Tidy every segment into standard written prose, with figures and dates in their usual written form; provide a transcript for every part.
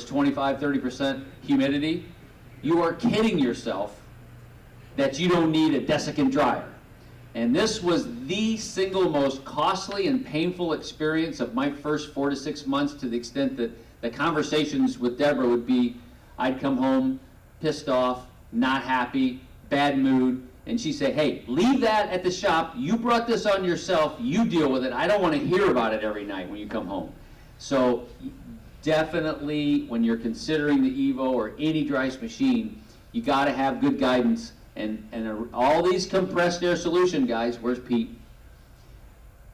it's 25, 30% humidity, you are kidding yourself that you don't need a desiccant dryer. And this was the single most costly and painful experience of my first 4 to 6 months, to the extent that the conversations with Deborah would be, I'd come home pissed off, not happy, bad mood, and she'd say, hey, leave that at the shop. You brought this on yourself. You deal with it. I don't want to hear about it every night when you come home. So definitely, when you're considering the Evo or any Dryce machine, you got to have good guidance. And all these compressed air solution guys, where's Pete?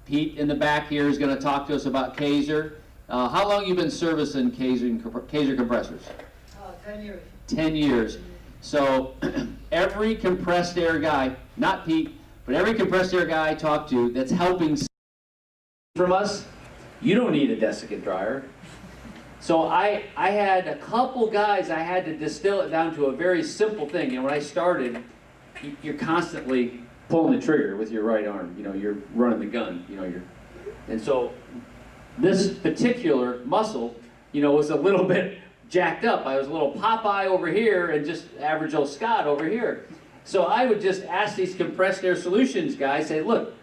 Pete in the back here is going to talk to us about Kaiser. How long have you been servicing Kaiser compressors? 10 years. 10 years. So every compressed air guy, not Pete, but every compressed air guy I talk to that's helping from us, you don't need a desiccant dryer. So I had a couple guys, I had to distill it down to a very simple thing. You know, when I started, you're constantly pulling the trigger with your right arm. You know, you're running the gun. You know, and so this particular muscle, you know, was a little bit jacked up. I was a little Popeye over here and just average old Scott over here. So I would just ask these compressed air solutions guys, say, look,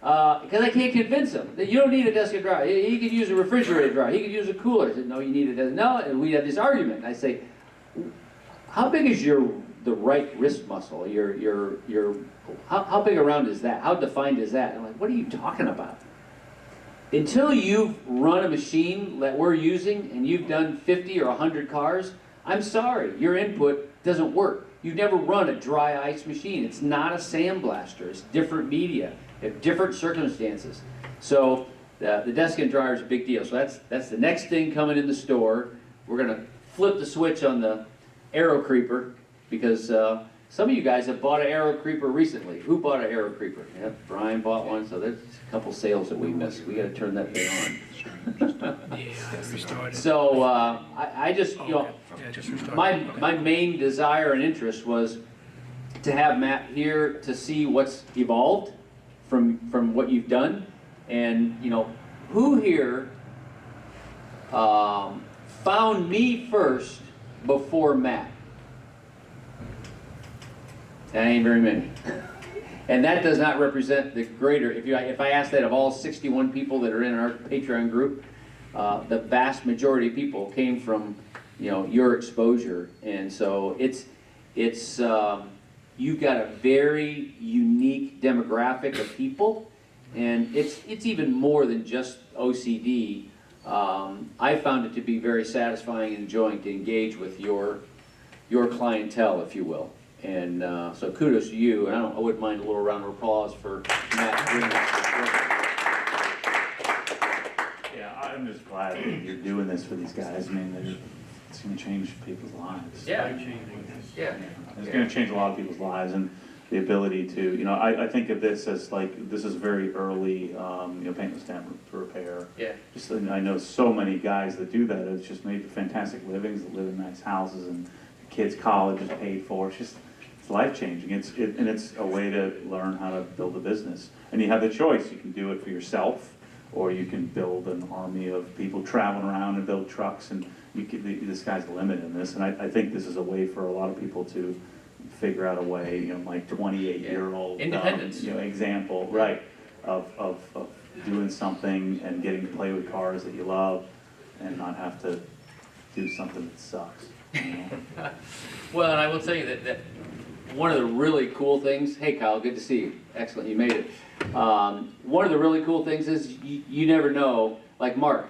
because I can't convince them that you don't need a desiccant dryer. He could use a refrigerator dryer. He could use a cooler. I said, no, you need a desiccant. No, and we had this argument. I say, how big is the right wrist muscle? How big around is that? How defined is that? I'm like, what are you talking about? Until you've run a machine that we're using and you've done 50 or 100 cars, I'm sorry, your input doesn't work. You've never run a dry ice machine. It's not a sandblaster. It's different media. Different circumstances. So the desiccant dryer is a big deal. So that's the next thing coming in the store. We're going to flip the switch on the Aero Creeper, because some of you guys have bought an Aero Creeper recently. Who bought an Aero Creeper? Yeah, Brian bought one. So there's a couple sales that we missed. We got to turn that thing on. So I just, you know, my main desire and interest was to have Matt here to see what's evolved from what you've done. And you know, who here found me first before Matt? That ain't very many. And that does not represent the greater, if I ask that of all 61 people that are in our Patreon group, the vast majority of people came from, you know, your exposure. And so you've got a very unique demographic of people, and it's even more than just OCD. I found it to be very satisfying and enjoying to engage with your clientele, if you will. And so kudos to you, and I wouldn't mind a little round of applause for Matt doing this. Yeah, I'm just glad that you're doing this for these guys. I mean, it's going to change people's lives. Yeah. Yeah. It's going to change a lot of people's lives, and the ability to, you know, I think of this as like, this is very early, you know, paintless stamp repair. Yeah. Just, I know so many guys that do that. It's just made fantastic livings, that live in nice houses, and the kids' college is paid for. It's life-changing. And it's a way to learn how to build a business. And you have the choice. You can do it for yourself, or you can build an army of people traveling around and build trucks, and the sky's the limit in this. And I think this is a way for a lot of people to figure out a way, you know, my 28-year-old independence, you know, example, right, of doing something and getting to play with cars that you love, and not have to do something that sucks. You know? Well, and I will tell you that one of the really cool things, hey Kyle, good to see you. Excellent, you made it. One of the really cool things is you never know, like Mark,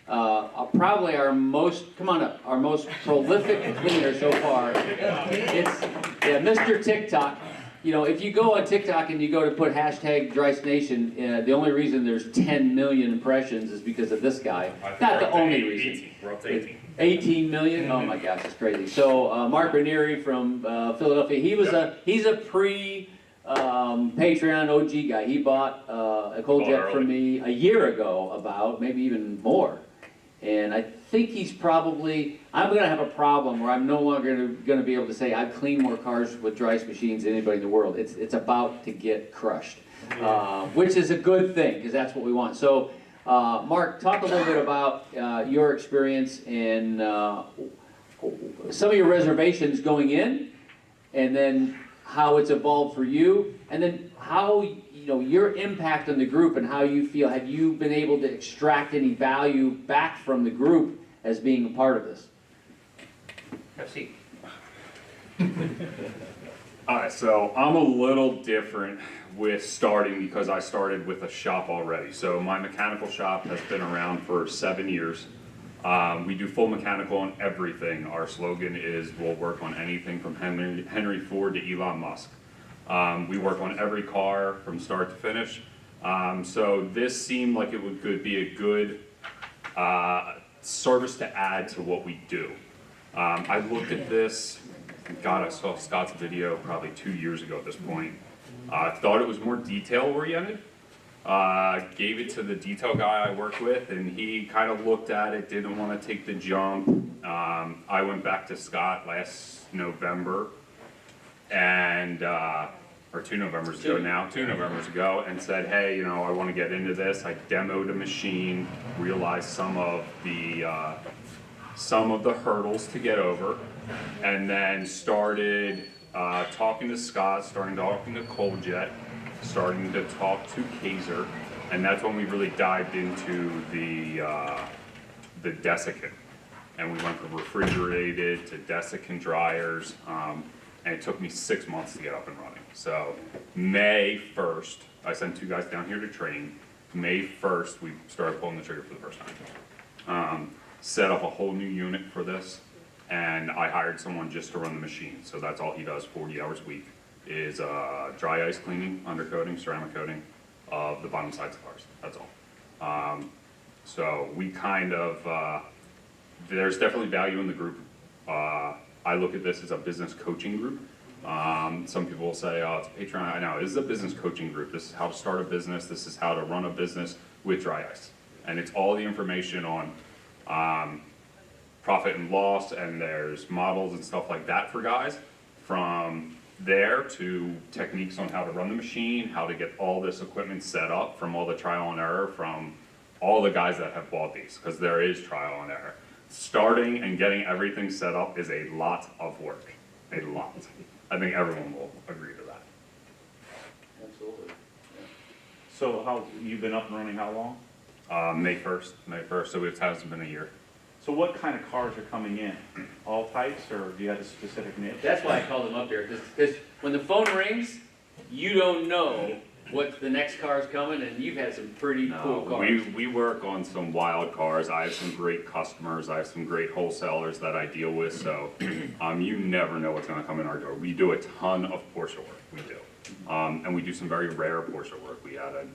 probably our most, come on up, our most prolific cleaner so far. It's Mr. TikTok. You know, if you go on TikTok and you go to put hashtag DryceNation, the only reason there's 10 million impressions is because of this guy. Not the only reason. 18. We're up to 18. 18 million? Oh my gosh, it's crazy. So Mark Ranieri from Philadelphia, he's a Patreon OG guy. He bought a cold jet from me a year ago, about, maybe even more. And I think he's probably, I'm going to have a problem where I'm no longer going to be able to say I've cleaned more cars with Dryce machines than anybody in the world. It's about to get crushed, which is a good thing, because that's what we want. So Mark, talk a little bit about your experience and some of your reservations going in, and then how it's evolved for you, and then how, you know, your impact on the group and how you feel. Have you been able to extract any value back from the group as being a part of this? Have a seat. Alright, so I'm a little different with starting because I started with a shop already. So my mechanical shop has been around for 7 years. We do full mechanical on everything. Our slogan is we'll work on anything from Henry Ford to Elon Musk. We work on every car from start to finish. So this seemed like it could be a good service to add to what we do. I looked at this, God, I saw Scott's video probably 2 years ago at this point. I thought it was more detail oriented. Gave it to the detail guy I work with, and he kind of looked at it, didn't want to take the jump. I went back to Scott last November, and or 2 Novembers ago now, 2 Novembers ago, and said, hey, you know, I want to get into this. I demoed a machine, realized some of the hurdles to get over, and then started talking to Scott, starting talking to Coljet, starting to talk to Kaiser, and that's when we really dived into the desiccant. And we went from refrigerated to desiccant dryers, and it took me 6 months to get up and running. So May 1st, I sent 2 guys down here to train. May 1st, we started pulling the trigger for the first time. Set up a whole new unit for this, and I hired someone just to run the machine. So that's all he does 40 hours a week, is dry ice cleaning, undercoating, ceramic coating of the bottom sides of cars. That's all. So we kind of, there's definitely value in the group. I look at this as a business coaching group. Some people will say, oh, it's a Patreon. I know, this is a business coaching group. This is how to start a business. This is how to run a business with dry ice. And it's all the information on profit and loss, and there's models and stuff like that for guys. From there to techniques on how to run the machine, how to get all this equipment set up, from all the trial and error from all the guys that have bought these, because there is trial and error. Starting and getting everything set up is a lot of work, a lot. I think everyone will agree to that. Absolutely. So how, you've been up and running how long? May 1st, so it hasn't been a year. So what kind of cars are coming in? All types, or do you have a specific niche? That's why I called him up here, because when the phone rings, you don't know what the next car's coming, and you've had some pretty cool cars. We work on some wild cars. I have some great customers. I have some great wholesalers that I deal with, so you never know what's going to come in our door. We do a ton of Porsche work, we do. And we do some very rare Porsche work. We had a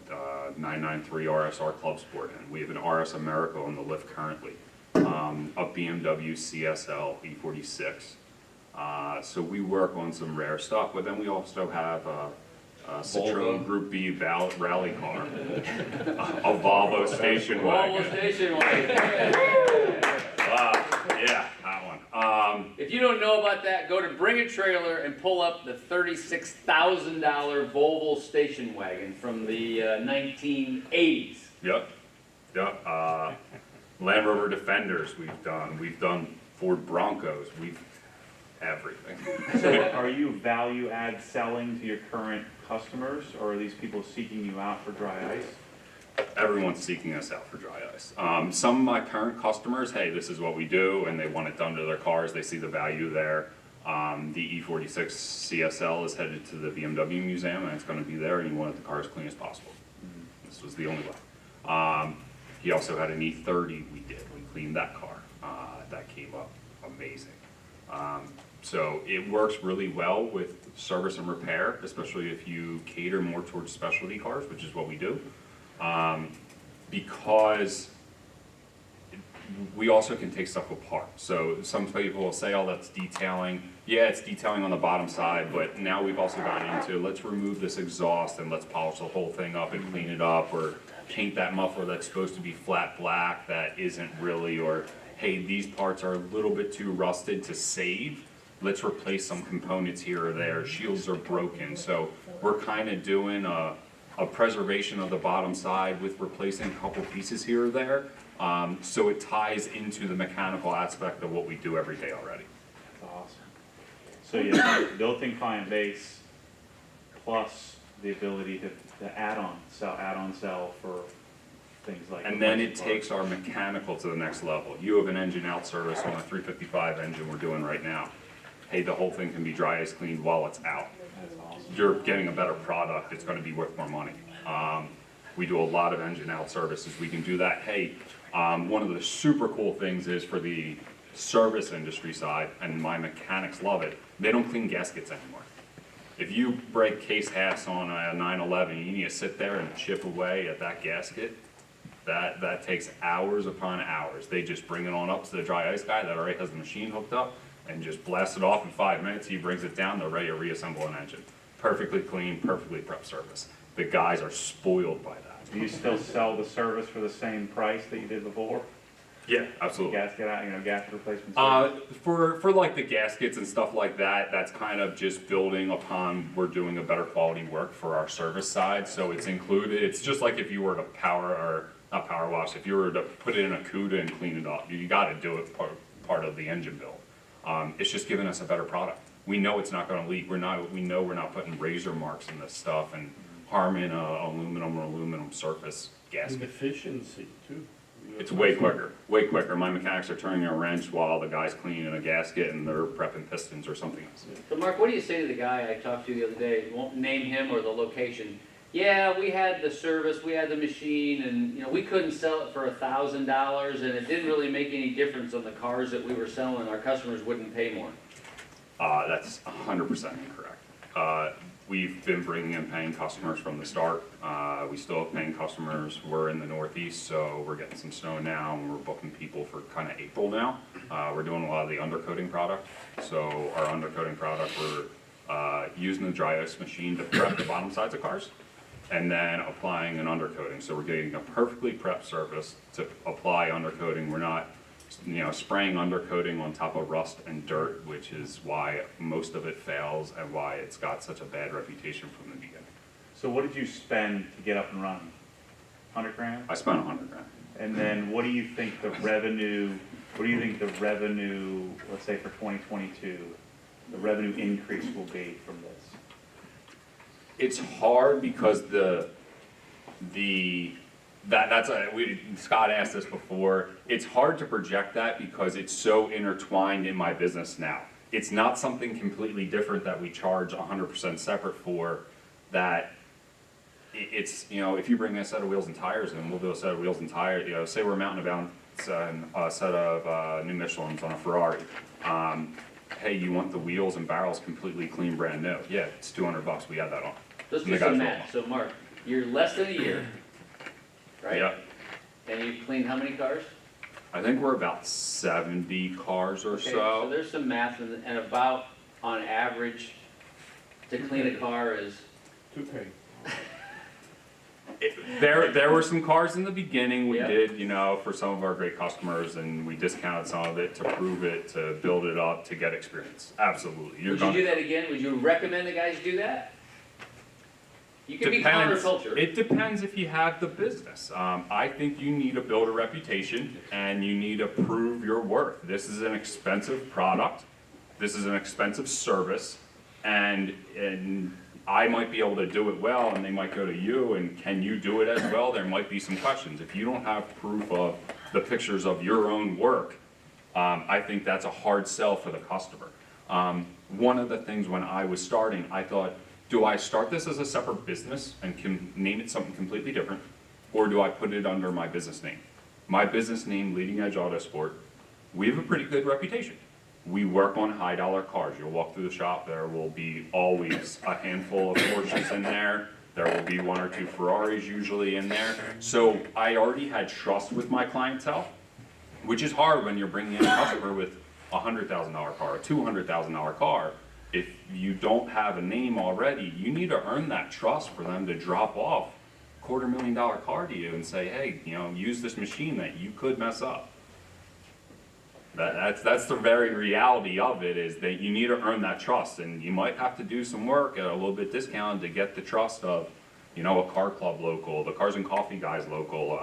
993 RSR Club Sport, and we have an RS America on the lift currently. A BMW CSL E46. So we work on some rare stuff, but then we also have a Citroen Group B rally car, a Volvo station wagon. Volvo station wagon. Yeah, that one. If you don't know about that, go to Bring a Trailer and pull up the $36,000 Volvo station wagon from the 1980s. Yep. Land Rover Defenders we've done Ford Broncos, everything. So are you value add selling to your current customers, or are these people seeking you out for dry ice? Everyone's seeking us out for dry ice. Some of my current customers, hey, this is what we do, and they want it done to their cars, they see the value there. The E46 CSL is headed to the BMW museum, and it's going to be there, and he wanted the car as clean as possible. This was the only way. He also had an E30 we cleaned that car. That came up amazing. So it works really well with service and repair, especially if you cater more towards specialty cars, which is what we do. Because we also can take stuff apart. So some people will say, oh, that's detailing. Yeah, it's detailing on the bottom side, but now we've also gotten into, let's remove this exhaust and let's polish the whole thing up and clean it up, or paint that muffler that's supposed to be flat black that isn't really, or hey, these parts are a little bit too rusted to save. Let's replace some components here or there. Shields are broken. So we're kind of doing a a preservation of the bottom side with replacing a couple pieces here or there. So it ties into the mechanical aspect of what we do every day already. That's awesome. So you have built-in client base plus the ability to add-on sell for things like. And then it takes our mechanical to the next level. You have an engine out service on a 355 engine we're doing right now. Hey, the whole thing can be dry ice cleaned while it's out. That's awesome. You're getting a better product, it's gonna be worth more money. We do a lot of engine out services, we can do that. Hey, one of the super cool things is for the service industry side, and my mechanics love it, they don't clean gaskets anymore. If you break case halves on a 911, you need to sit there and chip away at that gasket. That takes hours upon hours. They just bring it on up to the dry ice guy that already has the machine hooked up and just blast it off in 5 minutes. He brings it down, they're ready to reassemble an engine. Perfectly clean, perfectly prepped service. The guys are spoiled by that. Do you still sell the service for the same price that you did before? Yeah, absolutely. Gasket replacement service? For like the gaskets and stuff like that, that's kind of just building upon we're doing a better quality work for our service side. So it's included. It's just like if you were to not power wash, if you were to put it in a CUDA and clean it up, you got to do it part of the engine build. It's just giving us a better product. We know it's not going to leak. We know we're not putting razor marks in this stuff and harming a aluminum surface gasket. And efficiency too. It's way quicker, way quicker. My mechanics are turning a wrench while the guy's cleaning a gasket and they're prepping pistons or something else. So Mark, what do you say to the guy I talked to the other day, won't name him or the location? Yeah, we had the service, we had the machine, and you know, we couldn't sell it for $1,000, and it didn't really make any difference on the cars that we were selling. Our customers wouldn't pay more. That's 100% incorrect. We've been bringing in paying customers from the start. We still have paying customers. We're in the Northeast, so we're getting some snow now, and we're booking people for kind of April now. We're doing a lot of the undercoating product. So our undercoating product, we're using the dry ice machine to prep the bottom sides of cars, and then applying an undercoating. So we're getting a perfectly prepped surface to apply undercoating. We're not, spraying undercoating on top of rust and dirt, which is why most of it fails and why it's got such a bad reputation from the beginning. So what did you spend to get up and running? 100 grand? I spent 100 grand. And then what do you think the revenue, let's say for 2022, the revenue increase will be from this? It's hard because Scott asked this before. It's hard to project that because it's so intertwined in my business now. It's not something completely different that we charge 100% separate for. That it's, if you bring a set of wheels and tires in, we'll do a set of wheels and tires. Say we're mounting a set of new Michelins on a Ferrari. Hey, you want the wheels and barrels completely clean, brand new? Yeah, it's $200. We add that on. Let's do some math. So Mark, you're less than a year, right? Yeah. And you've cleaned how many cars? I think we're about 70 cars or Okay, so. so there's some math, and about, on average, to clean a car is, 2K. There were some cars in the beginning we Yeah. did, for some of our great customers, and we discounted some of it to prove it, to build it up, to get experience. Absolutely. would you do that again? Would you recommend the guys do that? You can be counterculture. It depends if you have the business. I think you need to build a reputation and you need to prove your worth. This is an expensive product. This is an expensive service, and I might be able to do it well, and they might go to you, and can you do it as well? There might be some questions. If you don't have proof of the pictures of your own work, I think that's a hard sell for the customer. One of the things when I was starting, I thought, do I start this as a separate business and can name it something completely different, or do I put it under my business name? My business name, Leading Edge Autosport, we have a pretty good reputation. We work on high dollar cars. You'll walk through the shop, there will be always a handful of Porsches in there. There will be 1 or 2 Ferraris usually in there. So I already had trust with my clientele, which is hard when you're bringing in a customer with a $100,000 car, a $200,000 car. If you don't have a name already, you need to earn that trust for them to drop off a $250,000 car to you and say, hey, use this machine that you could mess up. That's the very reality of it, is that you need to earn that trust, and you might have to do some work at a little bit discounted to get the trust of, you know, a car club local, the Cars and Coffee guys local.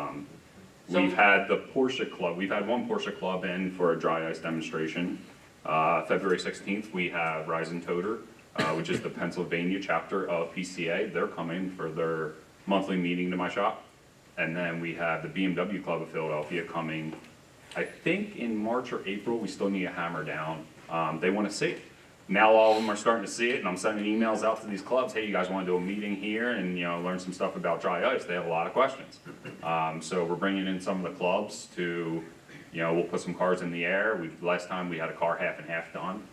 So- We've had the Porsche club, we've had one Porsche club in for a dry ice demonstration. February 16th, we have Rise and Toter, which is the Pennsylvania chapter of PCA. They're coming for their monthly meeting to my shop. And then we have the BMW Club of Philadelphia coming, I think in March or April. We still need to hammer down. They want to see it. Now all of them are starting to see it, and I'm sending emails out to these clubs. Hey, you guys want to do a meeting here and, you know, learn some stuff about dry ice? They have a lot of questions. So we're bringing in some of the clubs to, you know, we'll put some cars in the air. Last time we had a car half and half done.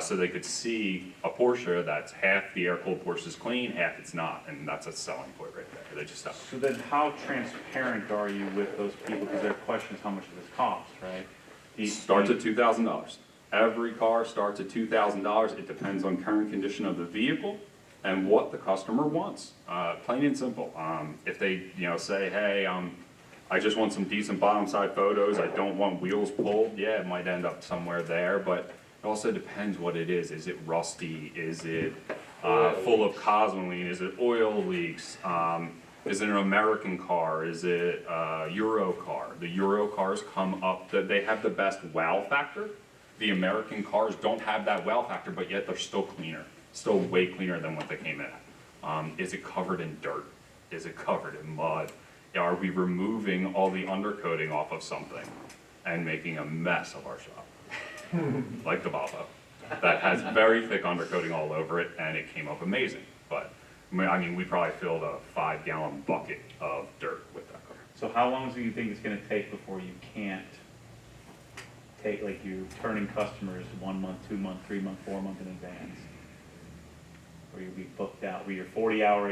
So they could see a Porsche that's half the air-cooled Porsche is clean, half it's not, and that's a selling point right there. They just stop. So then how transparent are you with those people? Because their question is how much does this cost, right? Starts at $2,000. Every car starts at $2,000. It depends on current condition of the vehicle and what the customer wants. Plain and simple. If they, you know, say, hey, I just want some decent bottom side photos. I don't want wheels pulled. Yeah, it might end up somewhere there, but it also depends what it is. Is it rusty? Is it full of cosmoline? Is it oil leaks? Is it an American car? Is it a Euro car? The Euro cars come up, they have the best wow factor. The American cars don't have that wow factor, but yet they're still cleaner, still way cleaner than what they came in at. Is it covered in dirt? Is it covered in mud? Are we removing all the undercoating off of something and making a mess of our shop? Like the Volvo, that has very thick undercoating all over it, and it came up amazing. But I mean, we probably filled a 5-gallon bucket of dirt with that car. So how long do you think it's gonna take before you can't take, like you're turning customers 1 month, 2 month, 3 month, 4 month in advance? Where you'll be booked out, where your 40-hour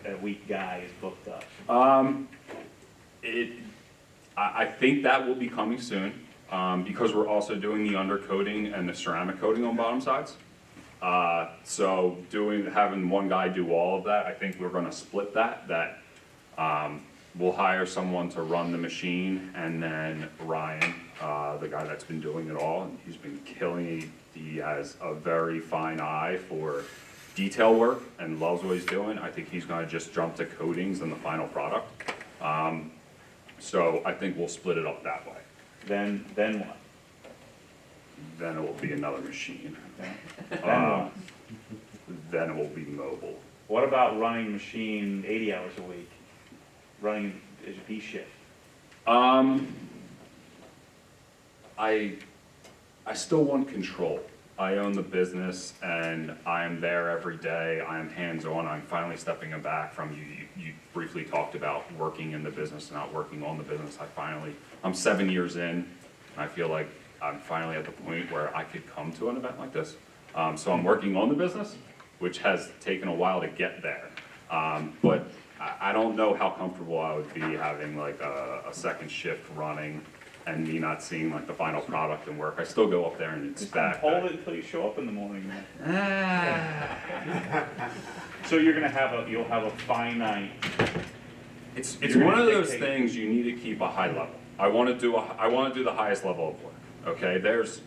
a week guy is booked up? I think that will be coming soon, because we're also doing the undercoating and the ceramic coating on bottom sides. So having one guy do all of that, I think we're gonna split that. We'll hire someone to run the machine, and then Ryan, the guy that's been doing it all, and he's been killing it. He has a very fine eye for detail work and loves what he's doing. I think he's gonna just jump to coatings and the final product. So I think we'll split it up that way. Then what? Then it will be another machine. Okay. Then what? Then it will be mobile. What about running machine 80 hours a week? Running as B shift? I still want control. I own the business, and I am there every day. I am hands-on. I'm finally stepping back from you briefly talked about working in the business, not working on the business. I'm 7 years in, and I feel like I'm finally at the point where I could come to an event like this. So I'm working on the business, which has taken a while to get there. But I don't know how comfortable I would be having like a second shift running and me not seeing like the final product and work. I still go up there and inspect. Hold it until you show up in the morning. So you're gonna you'll have a finite. It's You're one gonna of those dictate. things you need to keep a high level. I want to do the highest level of work. Okay, there's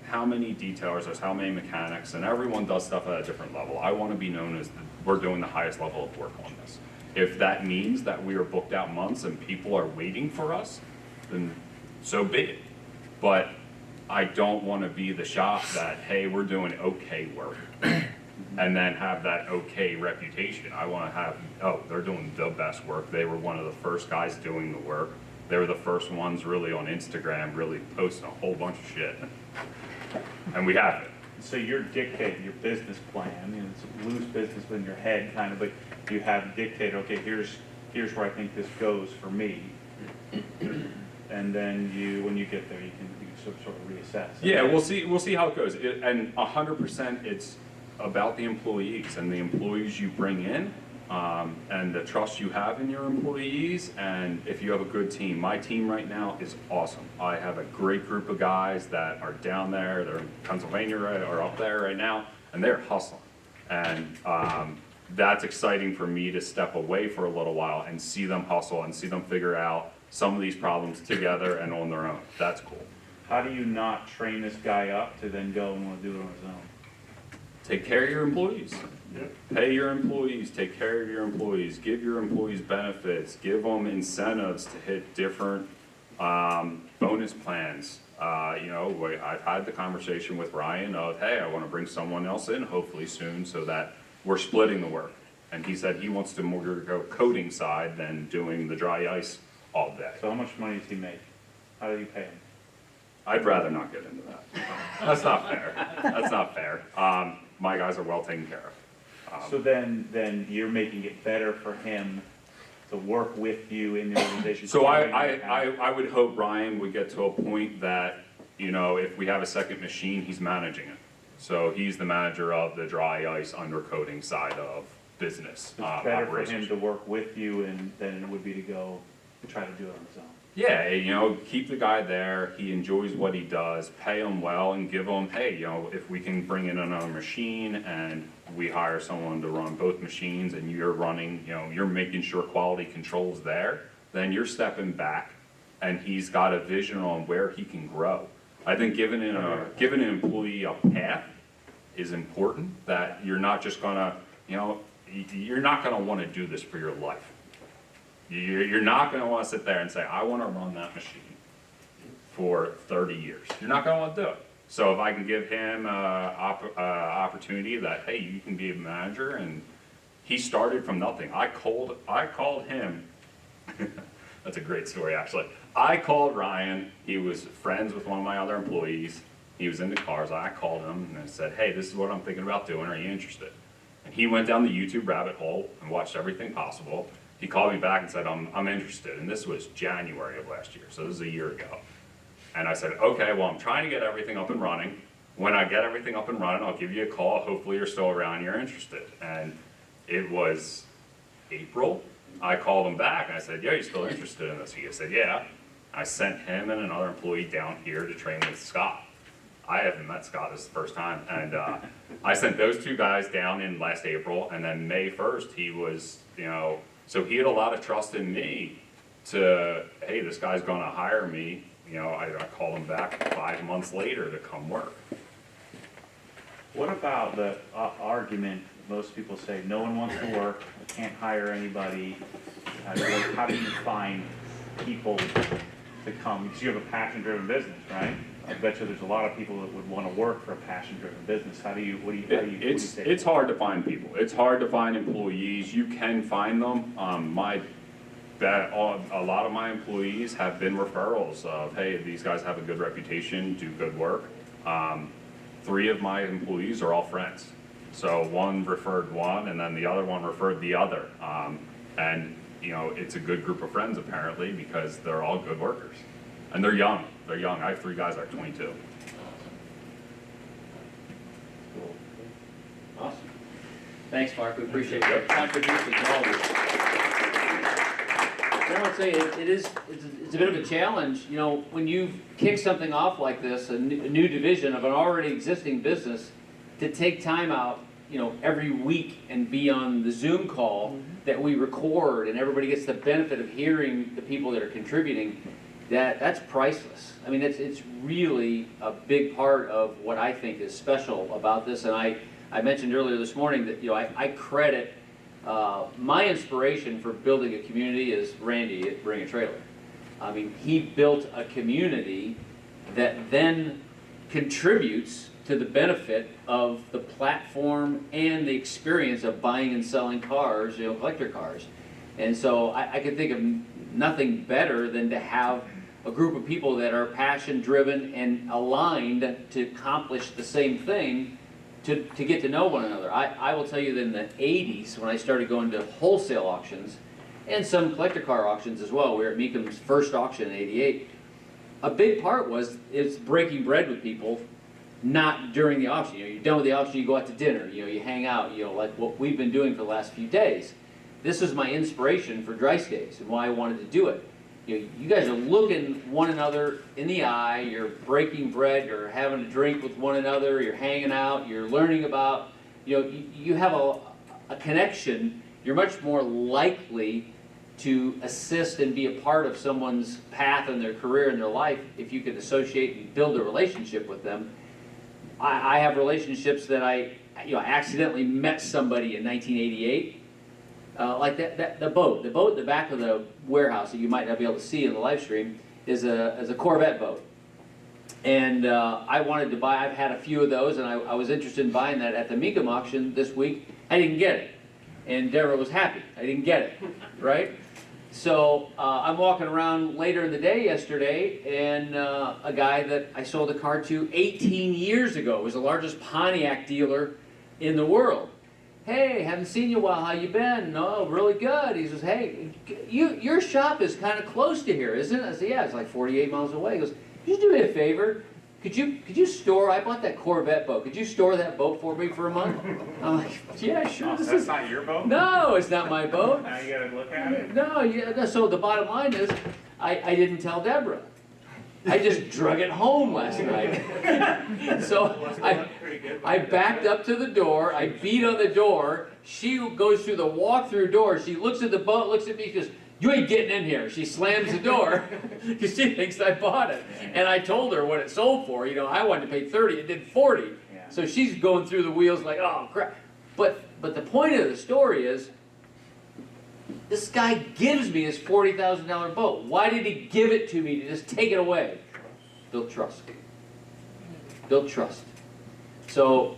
how many detailers, there's how many mechanics, and everyone does stuff at a different level. I want to be known as we're doing the highest level of work on this. If that means that we are booked out months and people are waiting for us, then so be it. But I don't want to be the shop that, hey, we're doing okay work, and then have that okay reputation. I want to have, oh, they're doing the best work. They were one of the first guys doing the work. They were the first ones really on Instagram, really posting a whole bunch of shit. And we have it. So you're dictating your business plan, and it's a loose business in your head kind of, but you have dictated, okay, here's where I think this goes for me. And then when you get there, you can sort of reassess. Yeah, we'll see how it goes. And 100% it's about the employees and the employees you bring in, and the trust you have in your employees, and if you have a good team. My team right now is awesome. I have a great group of guys that are down there, they're in Pennsylvania or up there right now, and they're hustling. And that's exciting for me to step away for a little while and see them hustle and see them figure out some of these problems together and on their own. That's cool. How do you not train this guy up to then go and want to do it on his own? take care of your employees. Yep. Pay your employees, take care of your employees, give your employees benefits, give them incentives to hit different bonus plans. You know, I've had the conversation with Ryan of, hey, I want to bring someone else in hopefully soon so that we're splitting the work. And he said he wants to more go coding side than doing the dry ice all day. So how much money does he make? How do you pay him? I'd rather not get into that. That's not fair. That's not fair. My guys are well taken care of. So then you're making it better for him to work with you in the organization? So I would hope Ryan would get to a point that, you know, if we have a second machine, he's managing it. So he's the manager of the dry ice undercoating side of business. It's better for operations. him to work with you than it would be to go try to do it on his own. Yeah, you know, keep the guy there, he enjoys what he does, pay him well and give him, hey, you know, if we can bring in another machine and we hire someone to run both machines and you're running, you know, you're making sure quality control's there, then you're stepping back and he's got a vision on where he can grow. I think giving an employee a path is important, that you're not just gonna, you know, you're not gonna wanna do this for your life. You're not going to want to sit there and say, I want to run that machine for 30 years. You're not going to want to do it. So if I can give him an opportunity that, hey, you can be a manager, and he started from nothing. I called him. That's a great story, actually. I called Ryan. He was friends with one of my other employees. He was into cars. I called him and I said, hey, this is what I'm thinking about doing. Are you interested? And he went down the YouTube rabbit hole and watched everything possible. He called me back and said, I'm interested. And this was January of last year, so this is a year ago. And I said, okay, well, I'm trying to get everything up and running. When I get everything up and running, I'll give you a call. Hopefully you're still around, you're interested. And it was April. I called him back and I said, yeah, you still interested in this? He said, yeah. I sent him and another employee down here to train with Scott. I haven't met Scott, this is the first time. And I sent those two guys down in last April, and then May 1st, he was, you know, so he had a lot of trust in me to, hey, this guy's gonna hire me. You know, I called him back 5 months later to come work. What about the argument most people say, no one wants to work, I can't hire anybody? How do you find people to come? Because you have a passion-driven business, right? I bet you there's a lot of people that would want to work for a passion-driven business. What do you say? It's hard to find people. It's hard to find employees. You can find them. A lot of my employees have been referrals of, hey, these guys have a good reputation, do good work. 3 of my employees are all friends. So one referred one, and then the other one referred the other. And you know, it's a good group of friends apparently because they're all good workers. And they're young. They're young. I have 3 guys that are 22. Cool. Awesome. Thanks, Mark. We appreciate your contribution to all this. I would say it's a bit of a challenge, you know, when you kick something off like this, a new division of an already existing business, to take time out, you know, every week and be on the Zoom call that we record, and everybody gets the benefit of hearing the people that are contributing. That's priceless. I mean, it's really a big part of what I think is special about this. And I mentioned earlier this morning that, you know, I credit my inspiration for building a community is Randy at Bring a Trailer. I mean, he built a community that then contributes to the benefit of the platform and the experience of buying and selling cars, you know, collector cars. And so I can think of nothing better than to have a group of people that are passion driven and aligned to accomplish the same thing, to get to know one another. I will tell you that in the 80s, when I started going to wholesale auctions and some collector car auctions as well, we were at Meekham's first auction in '88, a big part was it's breaking bread with people, not during the auction. You know, you're done with the auction, you go out to dinner, you know, you hang out, you know, like what we've been doing for the last few days. This was my inspiration for DryceDays and why I wanted to do it. You know, you guys are looking one another in the eye, you're breaking bread, you're having a drink with one another, you're hanging out, you're learning about, you know, you have a connection. You're much more likely to assist and be a part of someone's path in their career and their life if you can associate and build a relationship with them. I have relationships that I accidentally met somebody in 1988. Like the boat in the back of the warehouse that you might not be able to see in the live stream is a Corvette boat. And I wanted to buy, I've had a few of those, and I was interested in buying that at the Mecum auction this week. I didn't get it. And Deborah was happy. I didn't get it, right? So I'm walking around later in the day yesterday, and a guy that I sold a car to 18 years ago was the largest Pontiac dealer in the world. Hey, haven't seen you in a while. How you been? No, really good. He says, hey, your shop is kind of close to here, isn't it? I said, yeah, it's like 48 miles away. He goes, could you do me a favor? Could you store, I bought that Corvette boat. Could you store that boat for me for a month? I'm like, yeah, sure. So that's not your boat? No, it's not my boat. Now you gotta look at it? No, yeah, so the bottom line is, I didn't tell Deborah. I just drug it home last night. So I backed up to the door, I beat on the door, she goes through the walk-through door, she looks at the boat, looks at me, she goes, you ain't getting in here. She slams the door because she thinks I bought it. And I told her what it sold for. I wanted to pay 30, it did 40. Yeah. So she's going through the wheels like, oh crap. But the point of the story is, this guy gives me his $40,000 boat. Why did he give it to me to just take it away? Build trust. Build trust. So,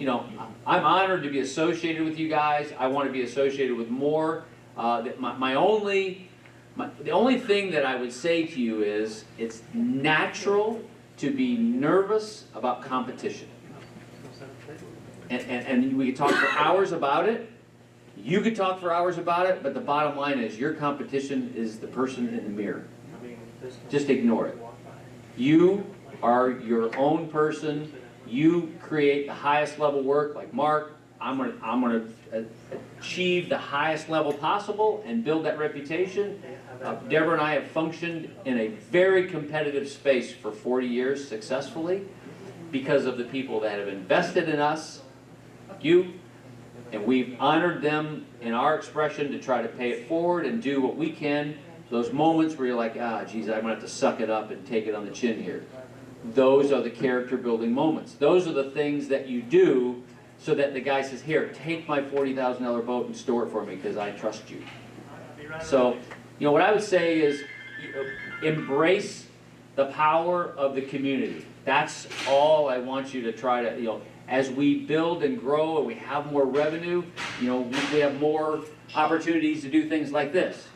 I'm honored to be associated with you guys. I want to be associated with more. The only thing that I would say to you is, it's natural to be nervous about competition. And we could talk for hours about it. You could talk for hours about it, but the bottom line is your competition is the person in the mirror. Just ignore it. You are your own person. You create the highest level work, like Mark. I'm gonna achieve the highest level possible and build that reputation. Deborah and I have functioned in a very competitive space for 40 years successfully because of the people that have invested in us, you, and we've honored them in our expression to try to pay it forward and do what we can. Those moments where you're like, geez, I'm gonna have to suck it up and take it on the chin here. Those are the character building moments. Those are the things that you do so that the guy says, here, take my $40,000 boat and store it for me because I trust you. So, what I would say is embrace the power of the community. That's all I want you to try to, as we build and grow and we have more revenue, we have more opportunities to do things like this.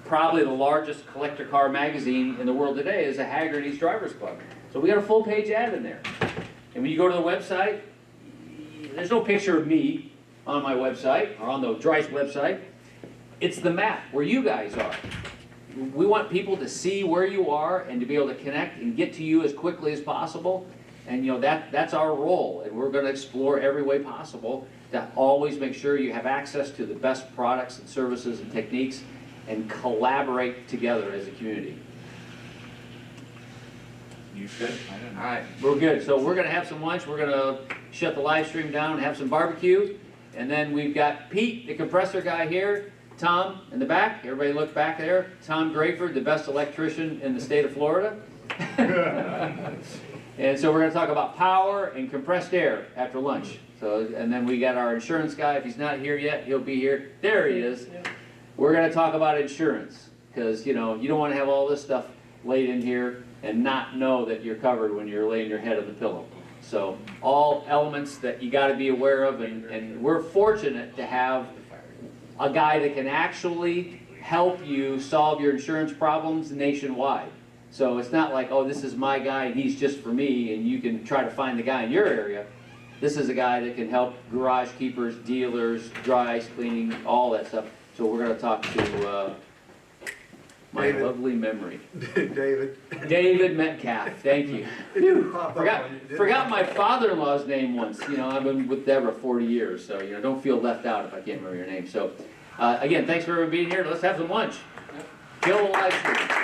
Probably the largest collector car magazine in the world today is the Haggerty's Drivers Club. So we got a full page ad in there. And when you go to the website, there's no picture of me on my website or on the Dryce website. It's the map where you guys are. We want people to see where you are and to be able to connect and get to you as quickly as possible. And that's our role. And we're going to explore every way possible to always make sure you have access to the best products and services and techniques and collaborate together as a community. You good? I don't know. All right, we're good. So we're going to have some lunch. We're going to shut the live stream down and have some barbecue. And then we've got Pete, the compressor guy here. Tom in the back. Everybody look back there. Tom Grayford, the best electrician in the state of Florida. And so we're going to talk about power and compressed air after lunch. So, and then we got our insurance guy. If he's not here yet, he'll be here. There he is. We're going to talk about insurance because, you don't want to have all this stuff laid in here and not know that you're covered when you're laying your head on the pillow. So all elements that you got to be aware of, and we're fortunate to have a guy that can actually help you solve your insurance problems nationwide. So it's not like, oh, this is my guy and he's just for me and you can try to find the guy in your area. This is a guy that can help garage keepers, dealers, dry ice cleaning, all that stuff. So we're going to talk to my David. lovely memory. David. Metcalf, thank you. It didn't pop up on you, did it? Forgot my father-in-law's name once. I've been with Deborah 40 years, so don't feel left out if I can't remember your name. So again, thanks for everyone being here. Let's have some lunch. Kill the live stream.